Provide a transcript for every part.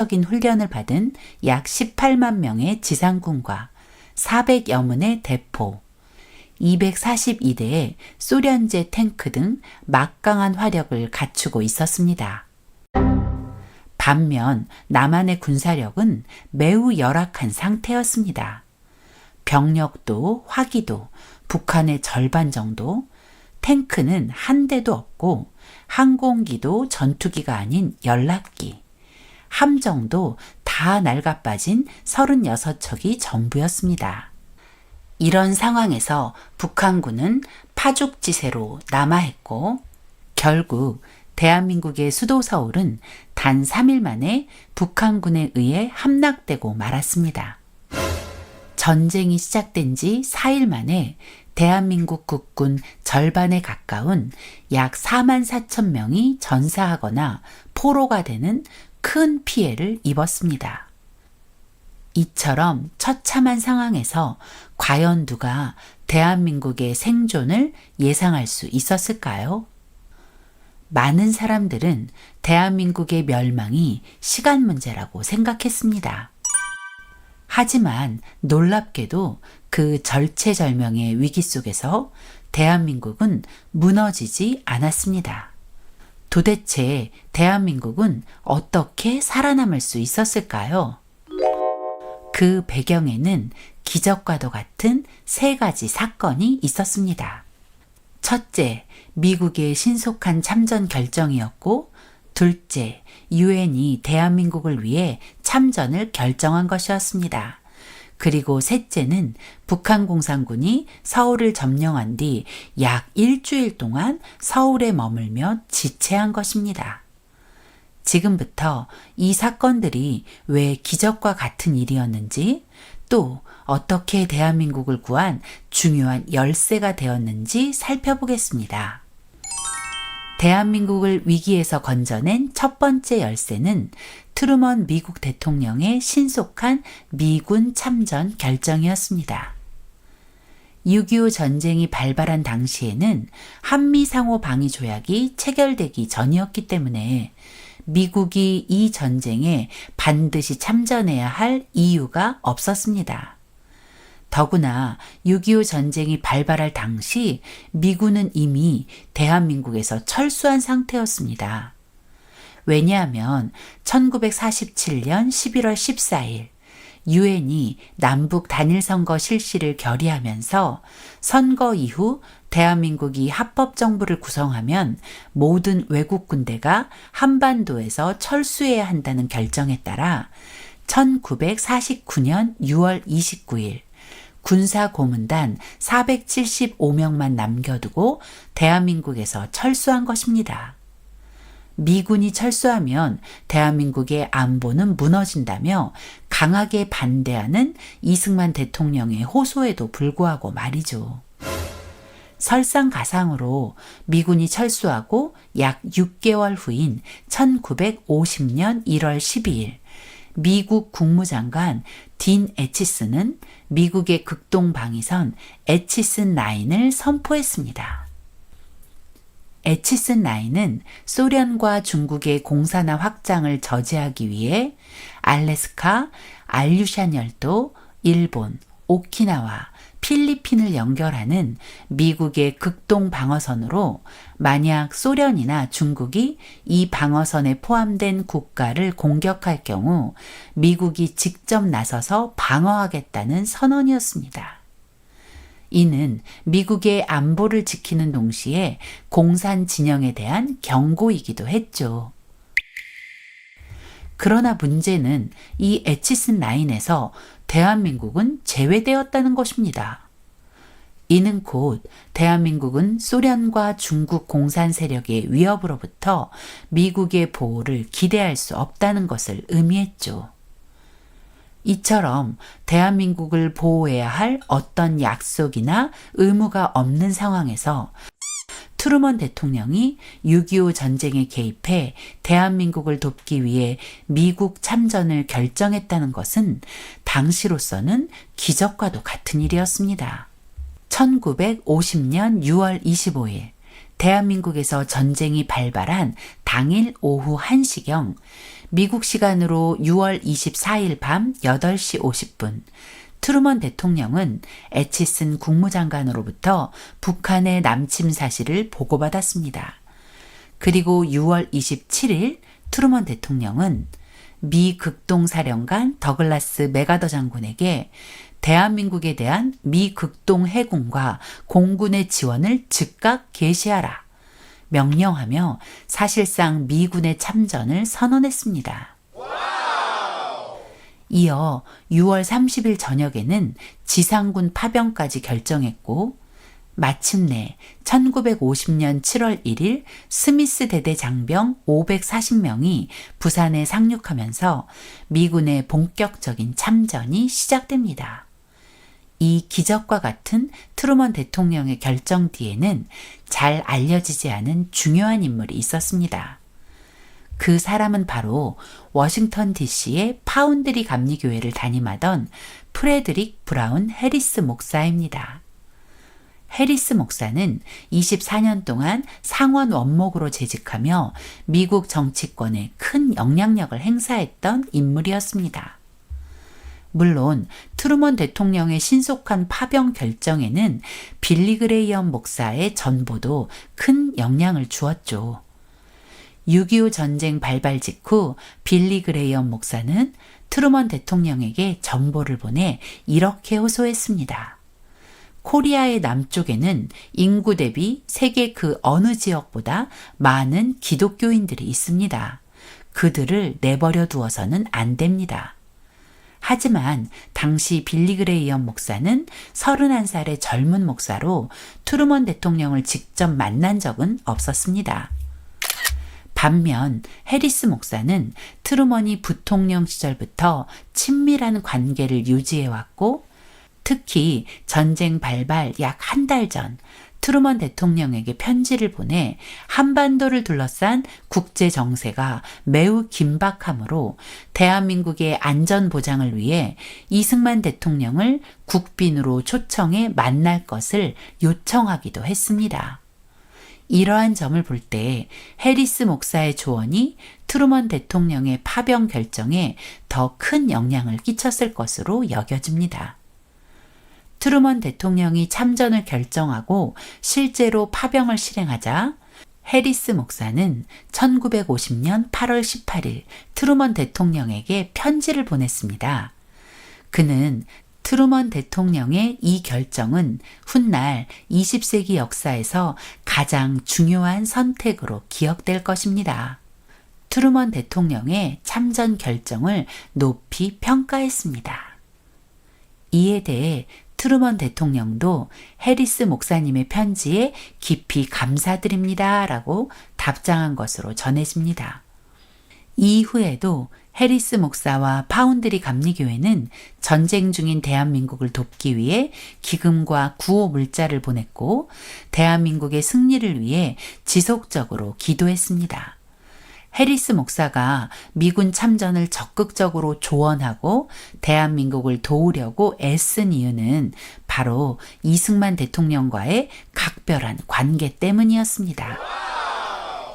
적인 훈련을 받은 약 18만 명의 지상군과 400여 문의 대포, 242대의 소련제 탱크 등 막강한 화력을 갖추고 있었습니다. 반면 남한의 군사력은 매우 열악한 상태였습니다. 병력도 화기도 북한의 절반 정도, 탱크는 한 대도 없고 항공기도 전투기가 아닌 연락기, 함정도 다 낡아빠진 36척이 전부였습니다. 이런 상황에서 북한군은 파죽지세로 남하했고 결국 대한민국의 수도 서울은 단 3일 만에 북한군에 의해 함락되고 말았습니다. 전쟁이 시작된 지 4일 만에 대한민국 국군 절반에 가까운 약 4만 4천 명이 전사하거나 포로가 되는 큰 피해를 입었습니다. 이처럼 처참한 상황에서 과연 누가 대한민국의 생존을 예상할 수 있었을까요? 많은 사람들은 대한민국의 멸망이 시간 문제라고 생각했습니다. 하지만 놀랍게도 그 절체절명의 위기 속에서 대한민국은 무너지지 않았습니다. 도대체 대한민국은 어떻게 살아남을 수 있었을까요? 그 배경에는 기적과도 같은 3가지 사건이 있었습니다. 첫째, 미국의 신속한 참전 결정이었고, 둘째, 유엔이 대한민국을 위해 참전을 결정한 것이었습니다. 그리고 셋째는 북한 공산군이 서울을 점령한 뒤 약 일주일 동안 서울에 머물며 지체한 것입니다. 지금부터 이 사건들이 왜 기적과 같은 일이었는지, 또 어떻게 대한민국을 구한 중요한 열쇠가 되었는지 살펴보겠습니다. 대한민국을 위기에서 건져낸 첫 번째 열쇠는 트루먼 미국 대통령의 신속한 미군 참전 결정이었습니다. 6.25 전쟁이 발발한 당시에는 한미 상호 방위 조약이 체결되기 전이었기 때문에 미국이 이 전쟁에 반드시 참전해야 할 이유가 없었습니다. 더구나 6.25 전쟁이 발발할 당시 미군은 이미 대한민국에서 철수한 상태였습니다. 왜냐하면 1947년 11월 14일 유엔이 남북 단일선거 실시를 결의하면서 선거 이후 대한민국이 합법정부를 구성하면 모든 외국 군대가 한반도에서 철수해야 한다는 결정에 따라 1949년 6월 29일 군사고문단 475명만 남겨두고 대한민국에서 철수한 것입니다. 미군이 철수하면 대한민국의 안보는 무너진다며 강하게 반대하는 이승만 대통령의 호소에도 불구하고 말이죠. 설상가상으로 미군이 철수하고 약 6개월 후인 1950년 1월 12일 미국 국무장관 딘 에치스는 미국의 극동방위선 에치슨 라인을 선포했습니다. 에치슨 라인은 소련과 중국의 공산화 확장을 저지하기 위해 알래스카, 알류샨 열도, 일본, 오키나와, 필리핀을 연결하는 미국의 극동 방어선으로 만약 소련이나 중국이 이 방어선에 포함된 국가를 공격할 경우 미국이 직접 나서서 방어하겠다는 선언이었습니다. 이는 미국의 안보를 지키는 동시에 공산 진영에 대한 경고이기도 했죠. 그러나 문제는 이 에치슨 라인에서 대한민국은 제외되었다는 것입니다. 이는 곧 대한민국은 소련과 중국 공산 세력의 위협으로부터 미국의 보호를 기대할 수 없다는 것을 의미했죠. 이처럼 대한민국을 보호해야 할 어떤 약속이나 의무가 없는 상황에서 트루먼 대통령이 6.25 전쟁에 개입해 대한민국을 돕기 위해 미국 참전을 결정했다는 것은 당시로서는 기적과도 같은 일이었습니다. 1950년 6월 25일 대한민국에서 전쟁이 발발한 당일 오후 1시경 미국 시간으로 6월 24일 밤 8시 50분 트루먼 대통령은 애치슨 국무장관으로부터 북한의 남침 사실을 보고받았습니다. 그리고 6월 27일 트루먼 대통령은 미 극동사령관 더글라스 맥아더 장군에게 대한민국에 대한 미 극동 해군과 공군의 지원을 즉각 개시하라 명령하며 사실상 미군의 참전을 선언했습니다. 이어 6월 30일 저녁에는 지상군 파병까지 결정했고 마침내 1950년 7월 1일 스미스 대대 장병 540명이 부산에 상륙하면서 미군의 본격적인 참전이 시작됩니다. 이 기적과 같은 트루먼 대통령의 결정 뒤에는 잘 알려지지 않은 중요한 인물이 있었습니다. 그 사람은 바로 워싱턴 DC의 파운드리 감리교회를 담임하던 프레드릭 브라운 해리스 목사입니다. 해리스 목사는 24년 동안 상원 원목으로 재직하며 미국 정치권에 큰 영향력을 행사했던 인물이었습니다. 물론 트루먼 대통령의 신속한 파병 결정에는 빌리 그레이엄 목사의 전보도 큰 영향을 주었죠. 6.25 전쟁 발발 직후 빌리 그레이엄 목사는 트루먼 대통령에게 전보를 보내 이렇게 호소했습니다. 코리아의 남쪽에는 인구 대비 세계 그 어느 지역보다 많은 기독교인들이 있습니다. 그들을 내버려 두어서는 안 됩니다. 하지만 당시 빌리 그레이엄 목사는 31살의 젊은 목사로 트루먼 대통령을 직접 만난 적은 없었습니다. 반면 해리스 목사는 트루먼이 부통령 시절부터 친밀한 관계를 유지해왔고 특히 전쟁 발발 약 한 달 전 트루먼 대통령에게 편지를 보내 한반도를 둘러싼 국제 정세가 매우 긴박하므로 대한민국의 안전 보장을 위해 이승만 대통령을 국빈으로 초청해 만날 것을 요청하기도 했습니다. 이러한 점을 볼 때 해리스 목사의 조언이 트루먼 대통령의 파병 결정에 더 큰 영향을 끼쳤을 것으로 여겨집니다. 트루먼 대통령이 참전을 결정하고 실제로 파병을 실행하자 해리스 목사는 1950년 8월 18일 트루먼 대통령에게 편지를 보냈습니다. 그는 트루먼 대통령의 이 결정은 훗날 20세기 역사에서 가장 중요한 선택으로 기억될 것입니다. 트루먼 대통령의 참전 결정을 높이 평가했습니다. 이에 대해 트루먼 대통령도 해리스 목사님의 편지에 깊이 감사드립니다 라고 답장한 것으로 전해집니다. 이후에도 해리스 목사와 파운드리 감리교회는 전쟁 중인 대한민국을 돕기 위해 기금과 구호 물자를 보냈고 대한민국의 승리를 위해 지속적으로 기도했습니다. 해리스 목사가 미군 참전을 적극적으로 조언하고 대한민국을 도우려고 애쓴 이유는 바로 이승만 대통령과의 각별한 관계 때문이었습니다.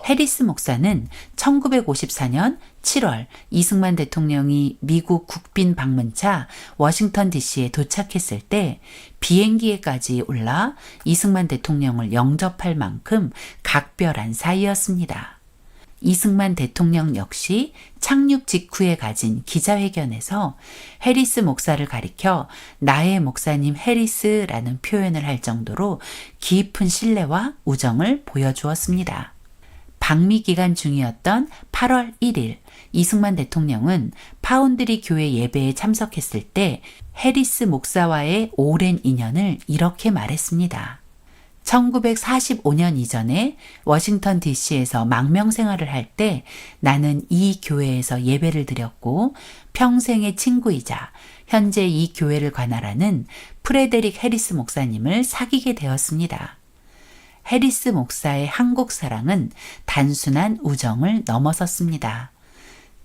해리스 목사는 1954년 7월 이승만 대통령이 미국 국빈 방문차 워싱턴 DC에 도착했을 때 비행기에까지 올라 이승만 대통령을 영접할 만큼 각별한 사이였습니다. 이승만 대통령 역시 착륙 직후에 가진 기자회견에서 해리스 목사를 가리켜 나의 목사님 해리스라는 표현을 할 정도로 깊은 신뢰와 우정을 보여주었습니다. 방미 기간 중이었던 8월 1일 이승만 대통령은 파운드리 교회 예배에 참석했을 때 해리스 목사와의 오랜 인연을 이렇게 말했습니다. 1945년 이전에 워싱턴 DC에서 망명 생활을 할 때 나는 이 교회에서 예배를 드렸고 평생의 친구이자 현재 이 교회를 관할하는 프레데릭 해리스 목사님을 사귀게 되었습니다. 해리스 목사의 한국 사랑은 단순한 우정을 넘어섰습니다.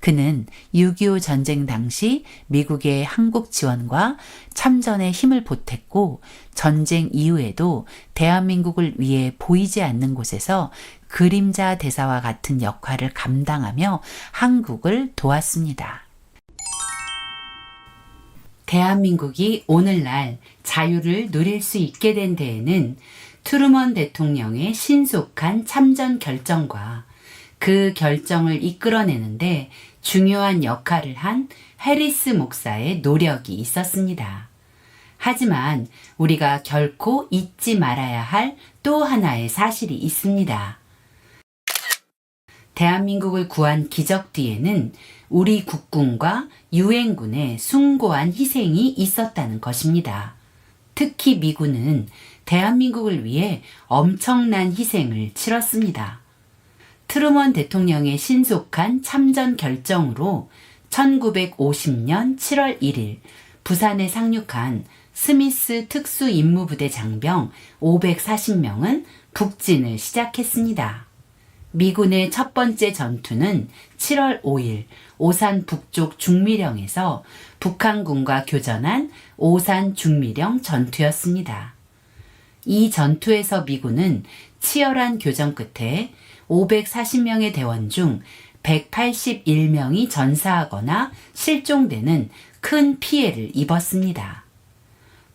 그는 6.25 전쟁 당시 미국의 한국 지원과 참전에 힘을 보탰고 전쟁 이후에도 대한민국을 위해 보이지 않는 곳에서 그림자 대사와 같은 역할을 감당하며 한국을 도왔습니다. 대한민국이 오늘날 자유를 누릴 수 있게 된 데에는 트루먼 대통령의 신속한 참전 결정과 그 결정을 이끌어내는데 중요한 역할을 한 해리스 목사의 노력이 있었습니다. 하지만 우리가 결코 잊지 말아야 할 또 하나의 사실이 있습니다. 대한민국을 구한 기적 뒤에는 우리 국군과 유엔군의 숭고한 희생이 있었다는 것입니다. 특히 미군은 대한민국을 위해 엄청난 희생을 치렀습니다. 트루먼 대통령의 신속한 참전 결정으로 1950년 7월 1일 부산에 상륙한 스미스 특수임무부대 장병 540명은 북진을 시작했습니다. 미군의 첫 번째 전투는 7월 5일 오산 북쪽 중미령에서 북한군과 교전한 오산 중미령 전투였습니다. 이 전투에서 미군은 치열한 교전 끝에 540명의 대원 중 181명이 전사하거나 실종되는 큰 피해를 입었습니다.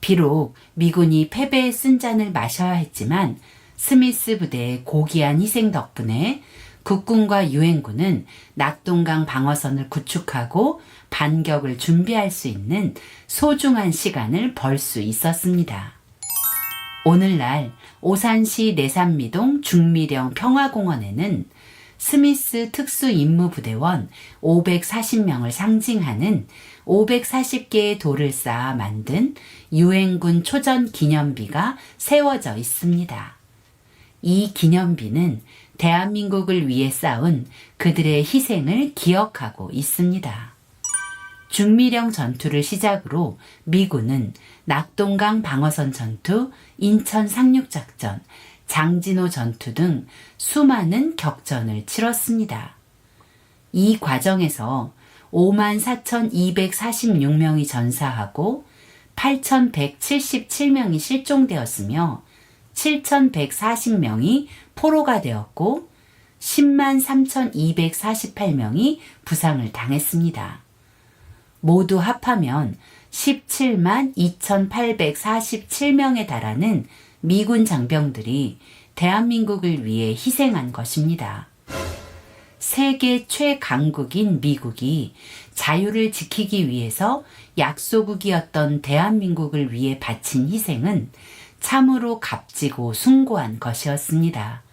비록 미군이 패배의 쓴잔을 마셔야 했지만 스미스 부대의 고귀한 희생 덕분에 국군과 유엔군은 낙동강 방어선을 구축하고 반격을 준비할 수 있는 소중한 시간을 벌 수 있었습니다. 오늘날 오산시 내산미동 중미령 평화공원에는 스미스 특수임무부대원 540명을 상징하는 540개의 돌을 쌓아 만든 유엔군 초전 기념비가 세워져 있습니다. 이 기념비는 대한민국을 위해 싸운 그들의 희생을 기억하고 있습니다. 중미령 전투를 시작으로 미군은 낙동강 방어선 전투, 인천 상륙작전, 장진호 전투 등 수많은 격전을 치렀습니다. 이 과정에서 54,246명이 전사하고 8,177명이 실종되었으며 7,140명이 포로가 되었고 103,248명이 부상을 당했습니다. 모두 합하면 17만 2,847명에 달하는 미군 장병들이 대한민국을 위해 희생한 것입니다. 세계 최강국인 미국이 자유를 지키기 위해서 약소국이었던 대한민국을 위해 바친 희생은 참으로 값지고 숭고한 것이었습니다.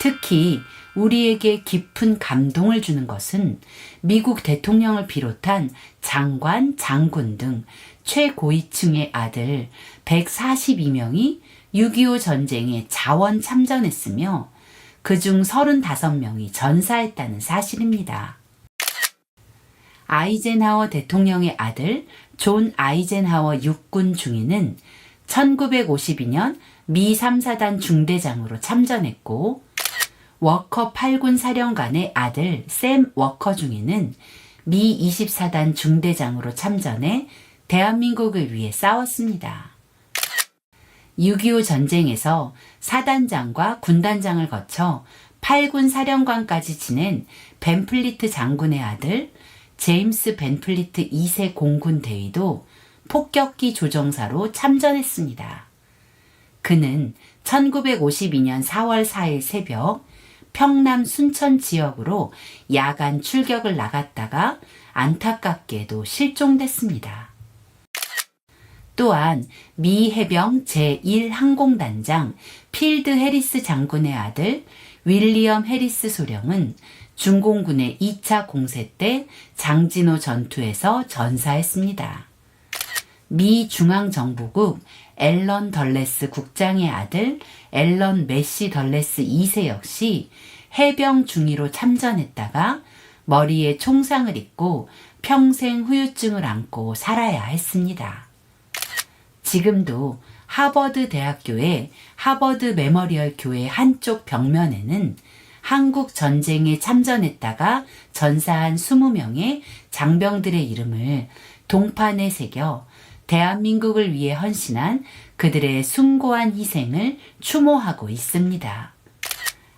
특히 우리에게 깊은 감동을 주는 것은 미국 대통령을 비롯한 장관, 장군 등 최고위층의 아들 142명이 6.25 전쟁에 자원 참전했으며 그중 35명이 전사했다는 사실입니다. 아이젠하워 대통령의 아들 존 아이젠하워 육군 중위는 1952년 미 3사단 중대장으로 참전했고 워커 8군 사령관의 아들 샘 워커 중위는 미 24단 중대장으로 참전해 대한민국을 위해 싸웠습니다. 6.25 전쟁에서 사단장과 군단장을 거쳐 8군 사령관까지 지낸 벤플리트 장군의 아들 제임스 벤플리트 2세 공군 대위도 폭격기 조종사로 참전했습니다. 그는 1952년 4월 4일 새벽 평남 순천 지역으로 야간 출격을 나갔다가 안타깝게도 실종됐습니다. 또한 미 해병 제1항공단장 필드 해리스 장군의 아들 윌리엄 해리스 소령은 중공군의 2차 공세 때 장진호 전투에서 전사했습니다. 미 중앙정보국 앨런 덜레스 국장의 아들 앨런 메시 덜레스 2세 역시 해병 중위로 참전했다가 머리에 총상을 입고 평생 후유증을 안고 살아야 했습니다. 지금도 하버드 대학교의 하버드 메모리얼 교회 한쪽 벽면에는 한국 전쟁에 참전했다가 전사한 20명의 장병들의 이름을 동판에 새겨 대한민국을 위해 헌신한 그들의 숭고한 희생을 추모하고 있습니다.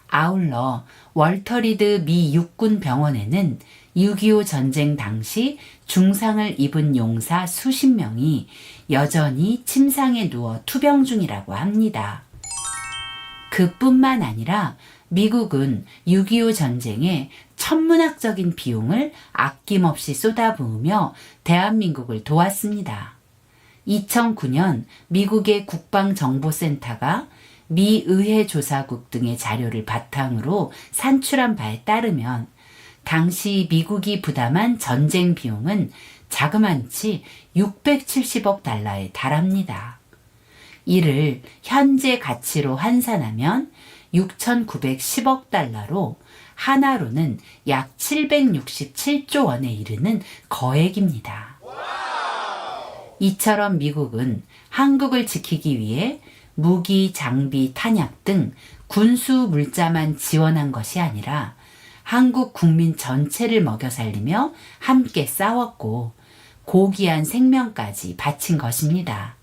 아울러 월터 리드 미 육군 병원에는 6.25 전쟁 당시 중상을 입은 용사 수십 명이 여전히 침상에 누워 투병 중이라고 합니다. 그뿐만 아니라 미국은 6.25 전쟁에 천문학적인 비용을 아낌없이 쏟아부으며 대한민국을 도왔습니다. 2009년 미국의 국방정보센터가 미 의회조사국 등의 자료를 바탕으로 산출한 바에 따르면 당시 미국이 부담한 전쟁 비용은 자그만치 670억 달러에 달합니다. 이를 현재 가치로 환산하면 6,910억 달러로 하나로는 약 767조 원에 이르는 거액입니다. 이처럼 미국은 한국을 지키기 위해 무기, 장비, 탄약 등 군수 물자만 지원한 것이 아니라 한국 국민 전체를 먹여 살리며 함께 싸웠고 고귀한 생명까지 바친 것입니다.